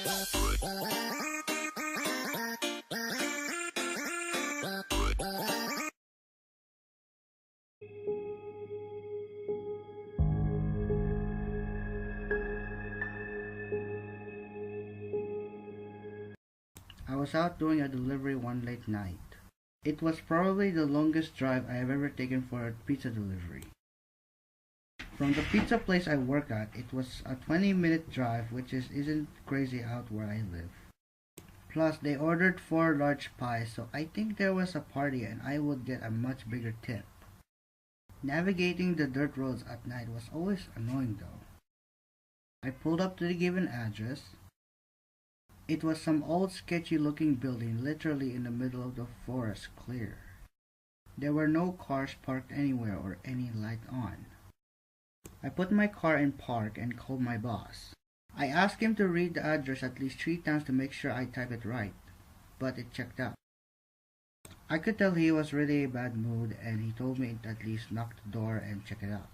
I was out doing a delivery one late night. It was probably the longest drive I have ever taken for a pizza delivery. From the pizza place I work at, it was a 20-minute drive, which isn't crazy out where I live. Plus, they ordered 4 large pies, so I think there was a party and I would get a much bigger tip. Navigating the dirt roads at night was always annoying though. I pulled up to the given address. It was some old sketchy looking building literally in the middle of the forest clear. There were no cars parked anywhere or any light on. I put my car in park and called my boss. I asked him to read the address at least 3 times to make sure I type it right, but it checked out. I could tell he was really in a bad mood and he told me to at least knock the door and check it out.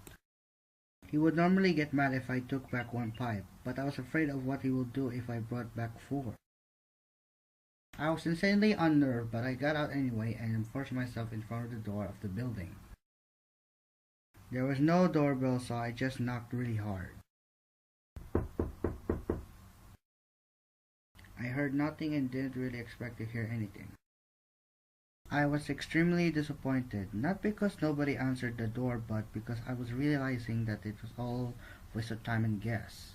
He would normally get mad if I took back 1 pipe, but I was afraid of what he would do if I brought back 4. I was insanely unnerved, but I got out anyway and forced myself in front of the door of the building. There was no doorbell, so I just knocked really hard. I heard nothing and didn't really expect to hear anything. I was extremely disappointed, not because nobody answered the door, but because I was realizing that it was all a waste of time and gas.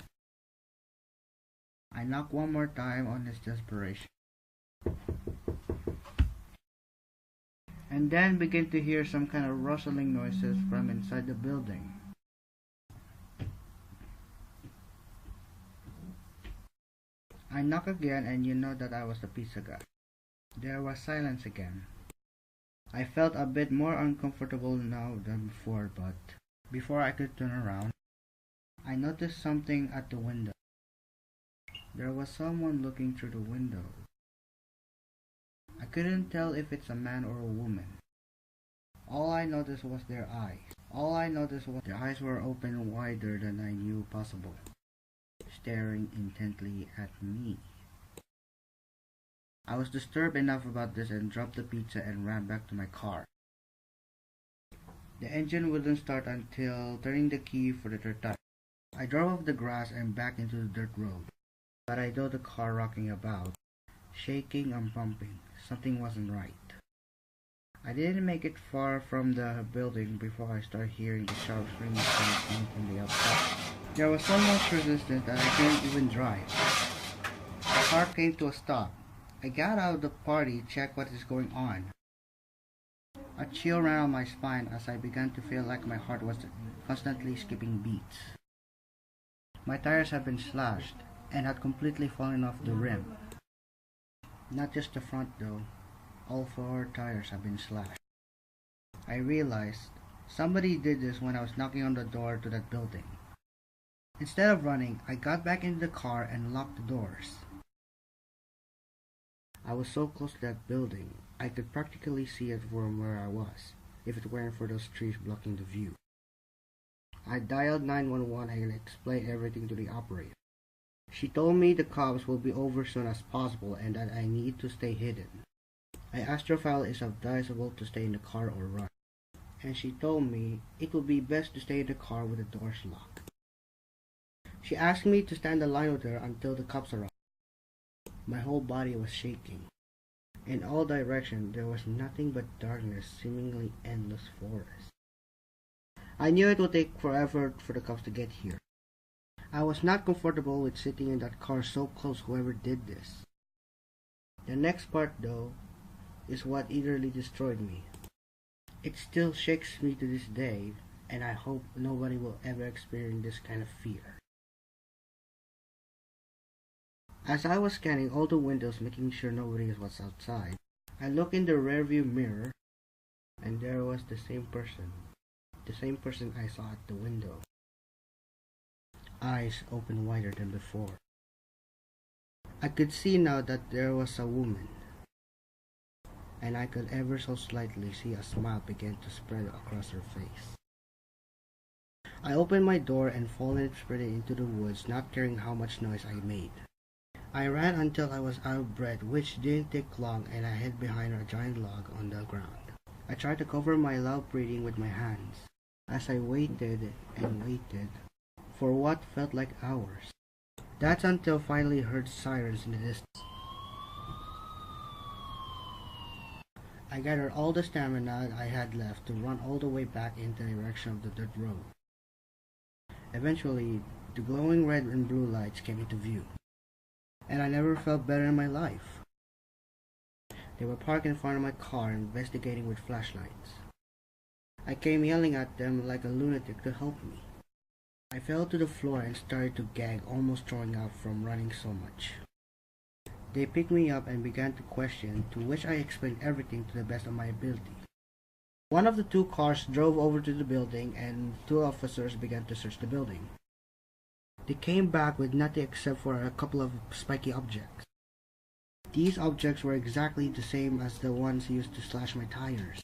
I knocked one more time on his desperation, and then began to hear some kind of rustling noises from inside the building. I knocked again, and you know that I was the pizza guy. There was silence again. I felt a bit more uncomfortable now than before, but before I could turn around, I noticed something at the window. There was someone looking through the window. I couldn't tell if it's a man or a woman. All I noticed was their eyes. Their eyes were open wider than I knew possible, staring intently at me. I was disturbed enough about this and dropped the pizza and ran back to my car. The engine wouldn't start until turning the key for the 3rd time. I drove off the grass and back into the dirt road, but I saw the car rocking about, shaking and bumping. Something wasn't right. I didn't make it far from the building before I started hearing the sharp screaming sound coming from the outside. There was so much resistance that I couldn't even drive. The car came to a stop. I got out of the party, checked what is going on. A chill ran on my spine as I began to feel like my heart was constantly skipping beats. My tires had been slashed and had completely fallen off the rim. Not just the front though, all 4 tires had been slashed. I realized somebody did this when I was knocking on the door to that building. Instead of running, I got back into the car and locked the doors. I was so close to that building, I could practically see it from where I was, if it weren't for those trees blocking the view. I dialed 911 and explained everything to the operator. She told me the cops will be over soon as possible and that I need to stay hidden. I asked her if it is advisable to stay in the car or run, and she told me it would be best to stay in the car with the doors locked. She asked me to stand in line with her until the cops arrived. My whole body was shaking. In all directions, there was nothing but darkness, seemingly endless forest. I knew it would take forever for the cops to get here. I was not comfortable with sitting in that car so close whoever did this. The next part, though, is what utterly destroyed me. It still shakes me to this day, and I hope nobody will ever experience this kind of fear. As I was scanning all the windows making sure nobody was outside, I looked in the rearview mirror and there was the same person I saw at the window. Eyes open wider than before. I could see now that there was a woman, and I could ever so slightly see a smile begin to spread across her face. I opened my door and followed it spreading into the woods, not caring how much noise I made. I ran until I was out of breath, which didn't take long, and I hid behind a giant log on the ground. I tried to cover my loud breathing with my hands as I waited and waited for what felt like hours. That's until I finally heard sirens in the distance. I gathered all the stamina I had left to run all the way back in the direction of the dirt road. Eventually, the glowing red and blue lights came into view, and I never felt better in my life. They were parked in front of my car, investigating with flashlights. I came yelling at them like a lunatic to help me. I fell to the floor and started to gag, almost throwing up from running so much. They picked me up and began to question, to which I explained everything to the best of my ability. One of the two cars drove over to the building, and two officers began to search the building. They came back with nothing except for a couple of spiky objects. These objects were exactly the same as the ones used to slash my tires.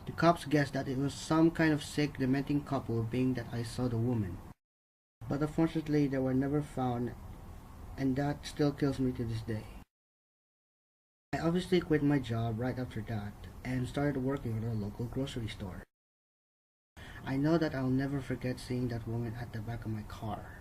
The cops guessed that it was some kind of sick, dementing couple, being that I saw the woman. But unfortunately, they were never found, and that still kills me to this day. I obviously quit my job right after that, and started working at a local grocery store. I know that I'll never forget seeing that woman at the back of my car.